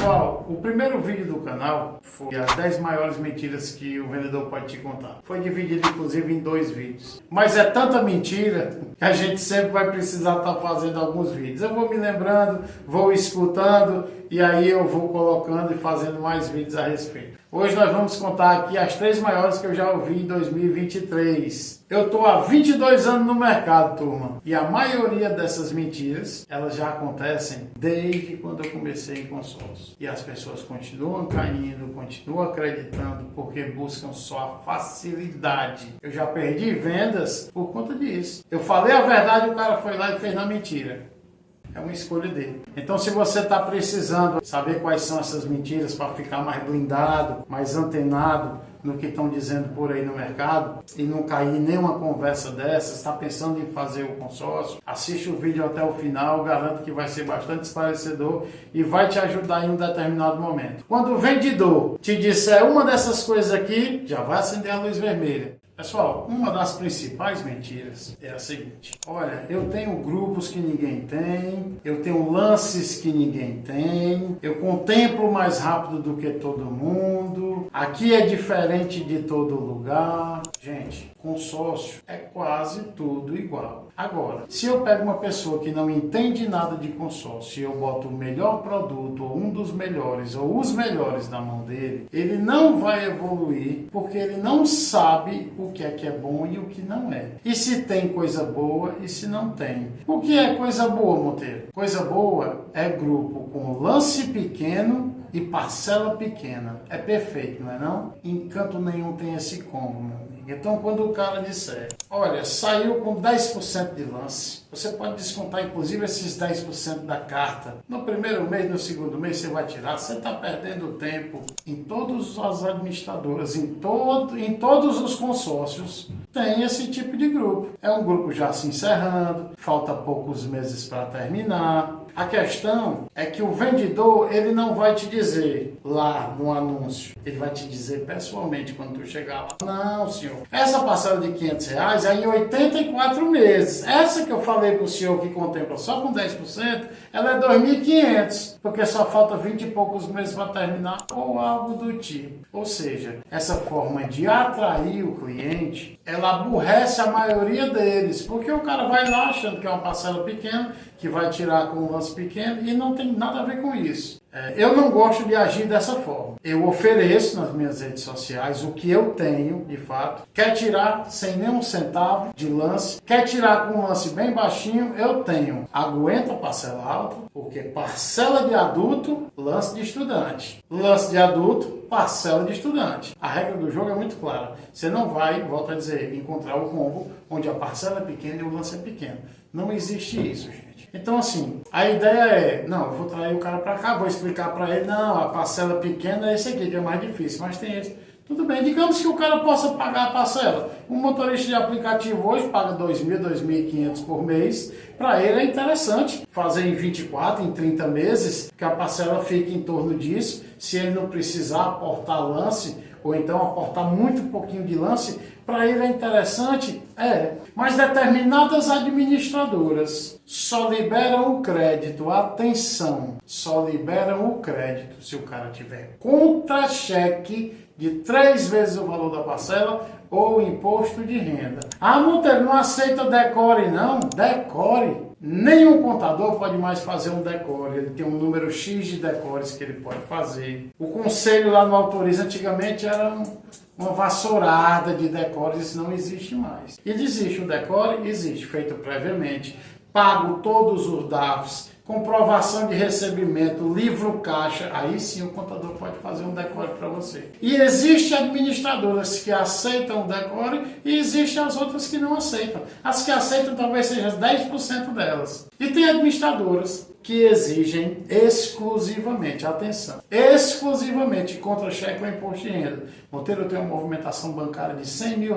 Pessoal, o primeiro vídeo do canal foi as 10 maiores mentiras que o vendedor pode te contar. Foi dividido inclusive em 2 vídeos. Mas é tanta mentira que a gente sempre vai precisar estar fazendo alguns vídeos. Eu vou me lembrando, vou escutando e aí eu vou colocando e fazendo mais vídeos a respeito. Hoje nós vamos contar aqui as 3 maiores que eu já ouvi em 2023. Eu estou há 22 anos no mercado, turma. E a maioria dessas mentiras, elas já acontecem desde quando eu comecei em consórcio. E as pessoas continuam caindo, continuam acreditando, porque buscam só a facilidade. Eu já perdi vendas por conta disso. Eu falei a verdade, o cara foi lá e fez na mentira. É uma escolha dele. Então, se você está precisando saber quais são essas mentiras para ficar mais blindado, mais antenado no que estão dizendo por aí no mercado e não cair em nenhuma conversa dessas, está pensando em fazer o consórcio, assiste o vídeo até o final, garanto que vai ser bastante esclarecedor e vai te ajudar em um determinado momento. Quando o vendedor te disser uma dessas coisas aqui, já vai acender a luz vermelha. Pessoal, uma das principais mentiras é a seguinte: olha, eu tenho grupos que ninguém tem, eu tenho lances que ninguém tem, eu contemplo mais rápido do que todo mundo, aqui é diferente de todo lugar. Gente, consórcio é quase tudo igual. Agora, se eu pego uma pessoa que não entende nada de consórcio e eu boto o melhor produto, ou um dos melhores, ou os melhores na mão dele, ele não vai evoluir porque ele não sabe o que é bom e o que não é. E se tem coisa boa e se não tem. O que é coisa boa, Monteiro? Coisa boa é grupo com lance pequeno e parcela pequena. É perfeito, não é não? Em canto nenhum tem esse combo, meu amigo. Então, quando o cara disser, olha, saiu com 10% de lance, você pode descontar, inclusive, esses 10% da carta. No primeiro mês, no segundo mês, você vai tirar. Você está perdendo tempo. Em todas as administradoras, em todos os consórcios, tem esse tipo de grupo. É um grupo já se encerrando, falta poucos meses para terminar. A questão é que o vendedor, ele não vai te dizer lá no anúncio, ele vai te dizer pessoalmente quando tu chegar lá. Não, senhor, essa parcela de R$500 é em 84 meses. Essa que eu falei para o senhor que contempla só com 10%, ela é 2.500, porque só falta 20 e poucos meses para terminar, ou algo do tipo. Ou seja, essa forma de atrair o cliente, ela aborrece a maioria deles, porque o cara vai lá achando que é uma parcela pequena, que vai tirar com um lance pequeno e não tem nada a ver com isso. Eu não gosto de agir dessa forma. Eu ofereço nas minhas redes sociais o que eu tenho, de fato. Quer tirar sem nenhum centavo de lance, quer tirar com um lance bem baixinho, eu tenho. Aguenta parcela alta, porque parcela de adulto, lance de estudante. Lance de adulto, parcela de estudante. A regra do jogo é muito clara. Você não vai, volto a dizer, encontrar o combo onde a parcela é pequena e o lance é pequeno. Não existe isso, gente. Então, assim, a ideia é, não, eu vou trazer o cara para cá, vou explicar para ele, não, a parcela pequena é esse aqui, que é mais difícil, mas tem esse. Tudo bem, digamos que o cara possa pagar a parcela. Um motorista de aplicativo hoje paga R$2.000, R$2.500 por mês. Para ele é interessante fazer em 24, em 30 meses, que a parcela fique em torno disso. Se ele não precisar aportar lance, ou então aportar muito pouquinho de lance, para ele é interessante, mas determinadas administradoras só liberam o crédito, atenção, só liberam o crédito se o cara tiver contra-cheque de 3 vezes o valor da parcela ou imposto de renda. Ah, Monteiro, não aceita decore não? Decore. Nenhum contador pode mais fazer um decore, ele tem um número X de decores que ele pode fazer. O conselho lá no Autoriza antigamente era uma vassourada de decores, isso não existe mais. E existe o decore? Existe, feito previamente, pago todos os DAFs, comprovação de recebimento, livro caixa, aí sim o contador pode fazer um decore para você. E existem administradoras que aceitam o decore e existem as outras que não aceitam. As que aceitam talvez seja 10% delas. E tem administradoras que exigem exclusivamente, atenção, exclusivamente contra-cheque ou imposto de renda. Monteiro, eu tenho uma movimentação bancária de R$100 mil.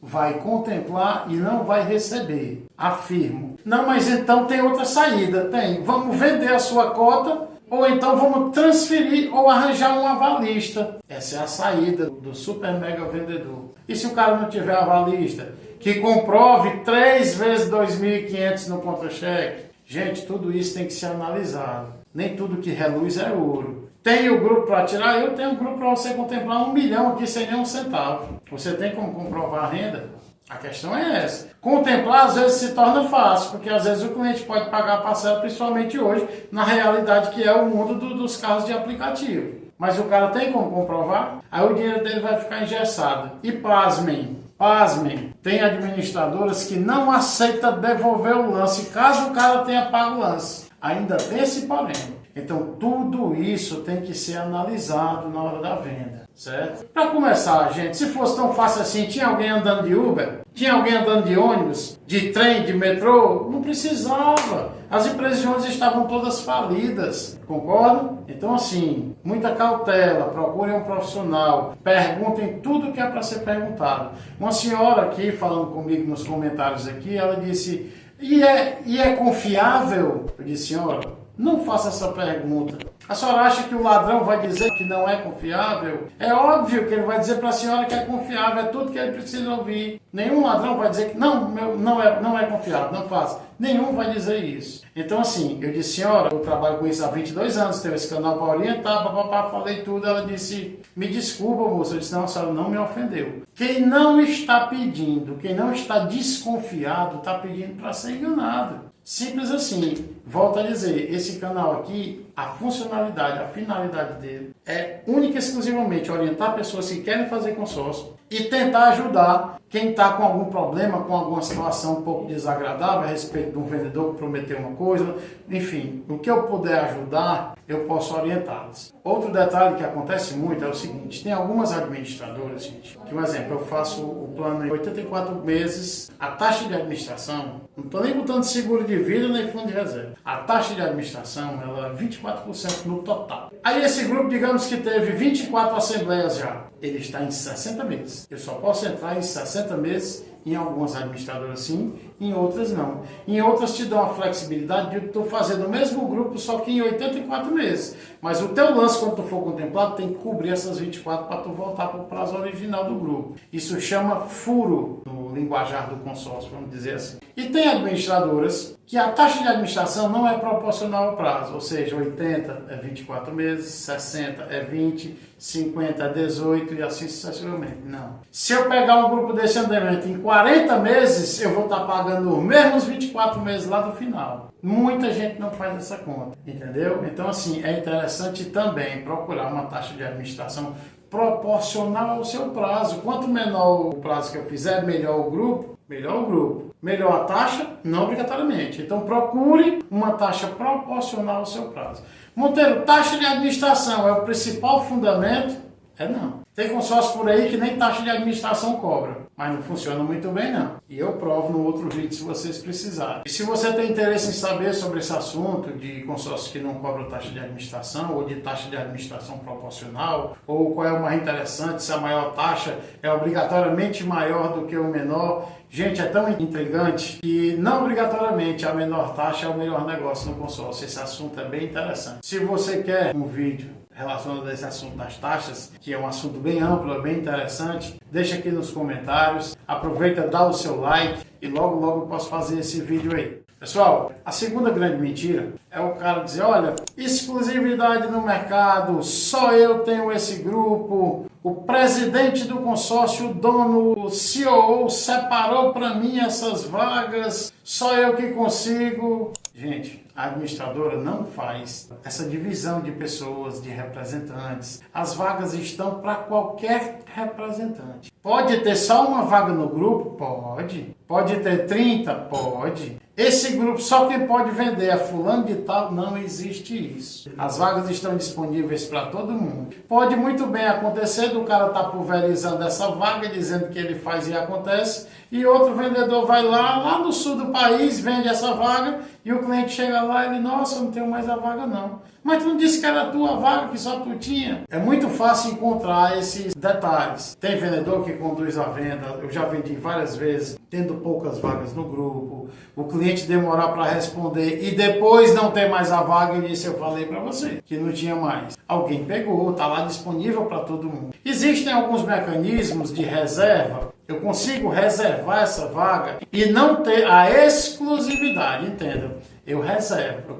Vai contemplar e não vai receber. Afirmo. Não, mas então tem outra saída. Tem. Vamos vender a sua cota ou então vamos transferir ou arranjar um avalista. Essa é a saída do super mega vendedor. E se o cara não tiver avalista? Que comprove 3 vezes 2.500 no contra-cheque. Gente, tudo isso tem que ser analisado. Nem tudo que reluz é ouro. Tem o grupo para tirar? Eu tenho um grupo para você contemplar 1 milhão aqui sem nenhum centavo. Você tem como comprovar a renda? A questão é essa. Contemplar às vezes se torna fácil, porque às vezes o cliente pode pagar a parcela, principalmente hoje, na realidade que é o mundo dos carros de aplicativo. Mas o cara tem como comprovar? Aí o dinheiro dele vai ficar engessado. E pasmem, tem administradoras que não aceitam devolver o lance, caso o cara tenha pago o lance. Ainda tem esse porém. Então, tudo isso tem que ser analisado na hora da venda, certo? Para começar, gente, se fosse tão fácil assim, tinha alguém andando de Uber? Tinha alguém andando de ônibus? De trem? De metrô? Não precisava. As empresas de ônibus estavam todas falidas, concordam? Então, assim, muita cautela, procurem um profissional, perguntem tudo que é para ser perguntado. Uma senhora aqui, falando comigo nos comentários aqui, ela disse, e é confiável? Eu disse, senhora, não faça essa pergunta. A senhora acha que o ladrão vai dizer que não é confiável? É óbvio que ele vai dizer para a senhora que é confiável, é tudo que ele precisa ouvir. Nenhum ladrão vai dizer que não é confiável, não faça. Nenhum vai dizer isso. Então assim, eu disse, senhora, eu trabalho com isso há 22 anos, tenho esse canal para orientar, falei tudo. Ela disse, me desculpa, moça. Eu disse, não, a senhora não me ofendeu. Quem não está pedindo, quem não está desconfiado, está pedindo para ser enganado. Simples assim. Volto a dizer, esse canal aqui, a funcionalidade, a finalidade dele é única e exclusivamente orientar pessoas que querem fazer consórcio e tentar ajudar quem está com algum problema, com alguma situação um pouco desagradável a respeito de um vendedor que prometeu uma coisa. Enfim, o que eu puder ajudar, eu posso orientá-los. Outro detalhe que acontece muito é o seguinte, tem algumas administradoras, gente, que, por exemplo, eu faço o plano em 84 meses, a taxa de administração, não estou nem botando seguro de vida nem fundo de reserva, a taxa de administração ela é 24% no total. Aí esse grupo, digamos que teve 24 assembleias já, ele está em 60 meses. Eu só posso entrar em 60 meses, em algumas administradoras sim, em outras não. Em outras te dão a flexibilidade de tu fazer no mesmo grupo, só que em 84 meses. Mas o teu lance, quando tu for contemplado, tem que cobrir essas 24 para tu voltar para o prazo original do grupo. Isso chama furo no linguajar do consórcio, vamos dizer assim. E tem administradoras que a taxa de administração não é proporcional ao prazo, ou seja, 80 é 24 meses, 60 é 20, 50 é 18 e assim sucessivamente. Não. Se eu pegar um grupo desse andamento em 40 meses, eu vou estar pagando os mesmos 24 meses lá do final. Muita gente não faz essa conta, entendeu? Então, assim, é interessante também procurar uma taxa de administração proporcional ao seu prazo. Quanto menor o prazo que eu fizer, melhor o grupo. Melhor a taxa? Não obrigatoriamente. Então procure uma taxa proporcional ao seu prazo. Monteiro, taxa de administração é o principal fundamento? Não. Tem consórcio por aí que nem taxa de administração cobra, mas não funciona muito bem não. E eu provo no outro vídeo se vocês precisarem. E se você tem interesse em saber sobre esse assunto de consórcios que não cobram taxa de administração ou de taxa de administração proporcional, ou qual é o mais interessante, se a maior taxa é obrigatoriamente maior do que o menor, gente, é tão intrigante que não obrigatoriamente a menor taxa é o melhor negócio no consórcio. Esse assunto é bem interessante. Se você quer um vídeo relacionado a esse assunto das taxas, que é um assunto bem amplo, bem interessante, deixa aqui nos comentários, aproveita, dá o seu like e logo eu posso fazer esse vídeo aí. Pessoal, a segunda grande mentira é o cara dizer, olha, exclusividade no mercado, só eu tenho esse grupo, o presidente do consórcio, o dono, o CEO separou para mim essas vagas, só eu que consigo. Gente, a administradora não faz essa divisão de pessoas, de representantes. As vagas estão para qualquer representante. Pode ter só uma vaga no grupo? Pode. Pode ter 30? Pode. Esse grupo só quem pode vender é fulano de tal? Não existe isso. As vagas estão disponíveis para todo mundo. Pode muito bem acontecer do cara estar pulverizando essa vaga, dizendo que ele faz e acontece, e outro vendedor vai lá no sul do país, vende essa vaga, e o cliente chega lá e ele, nossa, eu não tenho mais a vaga não. Mas tu não disse que era a tua vaga, que só tu tinha? É muito fácil encontrar esses detalhes. Tem vendedor que conduz a venda, eu já vendi várias vezes, tendo poucas vagas no grupo, o cliente demorar para responder e depois não ter mais a vaga, e disse, eu falei para você que não tinha mais. Alguém pegou, está lá disponível para todo mundo. Existem alguns mecanismos de reserva eu consigo reservar essa vaga e não ter a exclusividade, entenda. Eu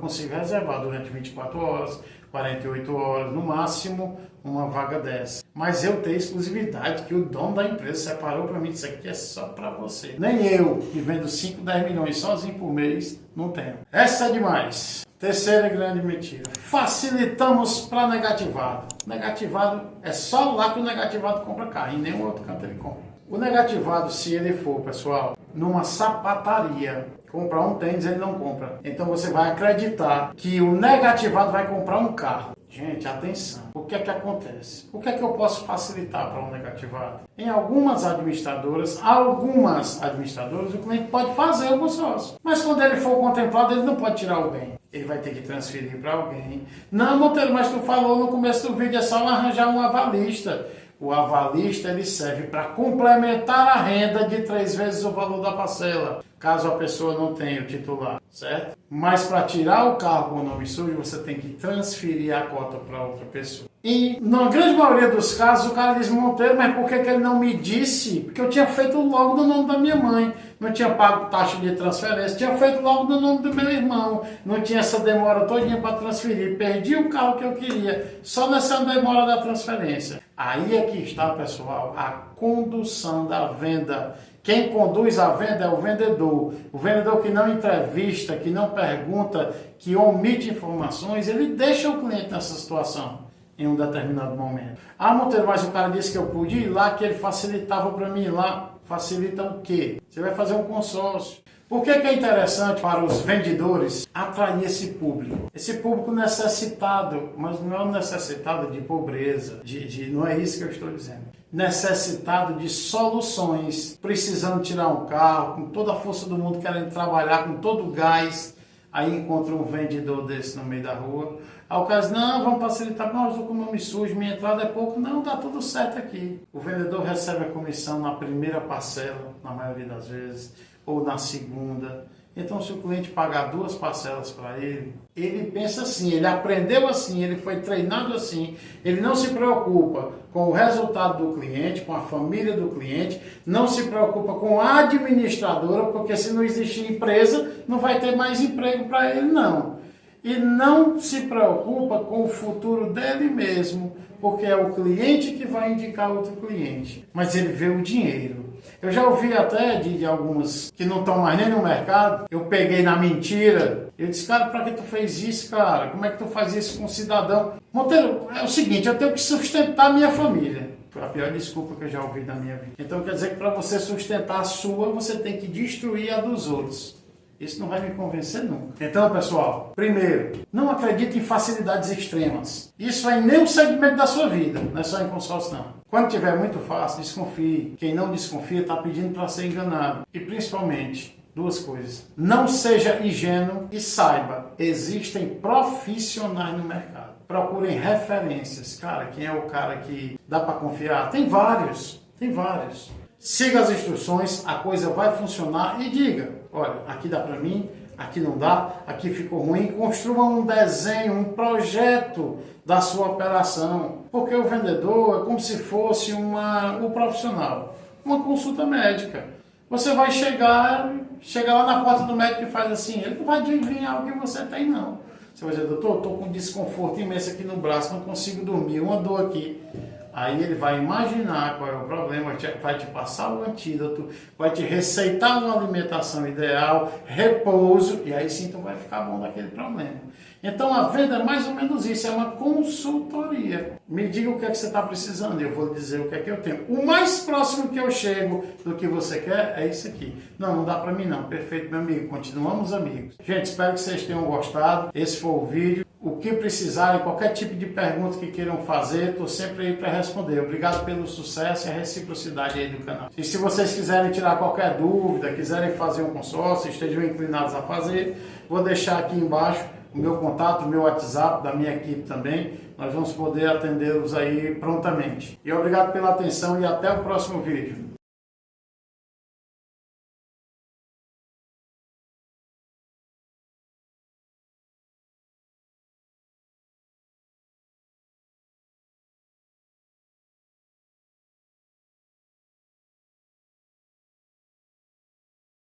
consigo reservar durante 24 horas, 48 horas, no máximo, uma vaga dessa. Mas eu tenho exclusividade que o dono da empresa separou para mim, isso aqui é só para você. Nem eu, que vendo 5, 10 milhões sozinho por mês, não tenho. Essa é demais. Terceira grande mentira. Facilitamos para negativado. Negativado é só lá que o negativado compra carro, em nenhum outro canto ele compra. O negativado, se ele for, pessoal, numa sapataria, comprar um tênis, ele não compra. Então você vai acreditar que o negativado vai comprar um carro. Gente, atenção. O que é que acontece? O que é que eu posso facilitar para um negativado? Em algumas administradoras, o cliente pode fazer o consórcio. Mas quando ele for contemplado, ele não pode tirar o bem. Ele vai ter que transferir para alguém. Não, Monteiro, mas tu falou no começo do vídeo, é só arranjar um avalista. O avalista ele serve para complementar a renda de 3 vezes o valor da parcela, caso a pessoa não tenha o titular, certo? Mas para tirar o carro com o nome sujo, você tem que transferir a cota para outra pessoa. E na grande maioria dos casos, o cara diz, Monteiro, mas por que ele não me disse? Porque eu tinha feito logo no nome da minha mãe, não tinha pago taxa de transferência, tinha feito logo no nome do meu irmão, não tinha essa demora todinha para transferir, perdi o carro que eu queria, só nessa demora da transferência. Aí é que está, pessoal, a condução da venda. Quem conduz a venda é o vendedor. O vendedor que não entrevista, que não pergunta, que omite informações, ele deixa o cliente nessa situação em um determinado momento. Ah, Monteiro, mas o cara disse que eu podia ir lá, que ele facilitava para mim ir lá. Facilita o quê? Você vai fazer um consórcio. Por que é interessante para os vendedores atrair esse público? Esse público necessitado, mas não é um necessitado de pobreza, não é isso que eu estou dizendo. Necessitado de soluções, precisando tirar um carro, com toda a força do mundo, querendo trabalhar com todo o gás. Aí encontra um vendedor desse no meio da rua. Aí o cara diz, não, vamos facilitar, não, eu estou com o nome sujo, minha entrada é pouco. Não, dá tudo certo aqui. O vendedor recebe a comissão na primeira parcela, na maioria das vezes, ou na segunda. Então, se o cliente pagar 2 parcelas para ele, ele pensa assim, ele aprendeu assim, ele foi treinado assim, ele não se preocupa com o resultado do cliente, com a família do cliente, não se preocupa com a administradora, porque se não existir empresa, não vai ter mais emprego para ele, não. E não se preocupa com o futuro dele mesmo, porque é o cliente que vai indicar outro cliente. Mas ele vê o dinheiro. Eu já ouvi até de alguns que não estão mais nem no mercado, eu peguei na mentira. Eu disse, cara, para que tu fez isso, cara? Como é que tu faz isso com um cidadão? Monteiro, é o seguinte, eu tenho que sustentar a minha família. Foi a pior desculpa que eu já ouvi na minha vida. Então quer dizer que para você sustentar a sua, você tem que destruir a dos outros. Isso não vai me convencer nunca. Então, pessoal, primeiro, não acredite em facilidades extremas. Isso é em nenhum segmento da sua vida, não é só em consórcio, não. Quando tiver muito fácil, desconfie. Quem não desconfia está pedindo para ser enganado. E principalmente, 2 coisas. Não seja ingênuo e saiba, existem profissionais no mercado. Procurem referências. Cara, quem é o cara que dá para confiar? Tem vários. Siga as instruções, a coisa vai funcionar e diga, olha, aqui dá para mim, aqui não dá, aqui ficou ruim. Construa um desenho, um projeto da sua operação, porque o vendedor é como se fosse o profissional, uma consulta médica. Você vai chegar lá na porta do médico e faz assim, ele não vai adivinhar o que você tem, não. Você vai dizer, doutor, estou com um desconforto imenso aqui no braço, não consigo dormir, uma dor aqui. Aí ele vai imaginar qual é o problema, vai te passar o antídoto, vai te receitar uma alimentação ideal, repouso, e aí sim tu vai ficar bom daquele problema. Então a venda é mais ou menos isso, é uma consultoria. Me diga o que é que você está precisando, eu vou dizer o que é que eu tenho. O mais próximo que eu chego do que você quer é isso aqui. Não dá para mim não. Perfeito, meu amigo, continuamos amigos. Gente, espero que vocês tenham gostado. Esse foi o vídeo. O que precisarem, qualquer tipo de pergunta que queiram fazer, estou sempre aí para responder. Obrigado pelo sucesso e a reciprocidade aí do canal. E se vocês quiserem tirar qualquer dúvida, quiserem fazer um consórcio, estejam inclinados a fazer, vou deixar aqui embaixo o meu contato, o meu WhatsApp, da minha equipe também. Nós vamos poder atendê-los aí prontamente. E obrigado pela atenção e até o próximo vídeo.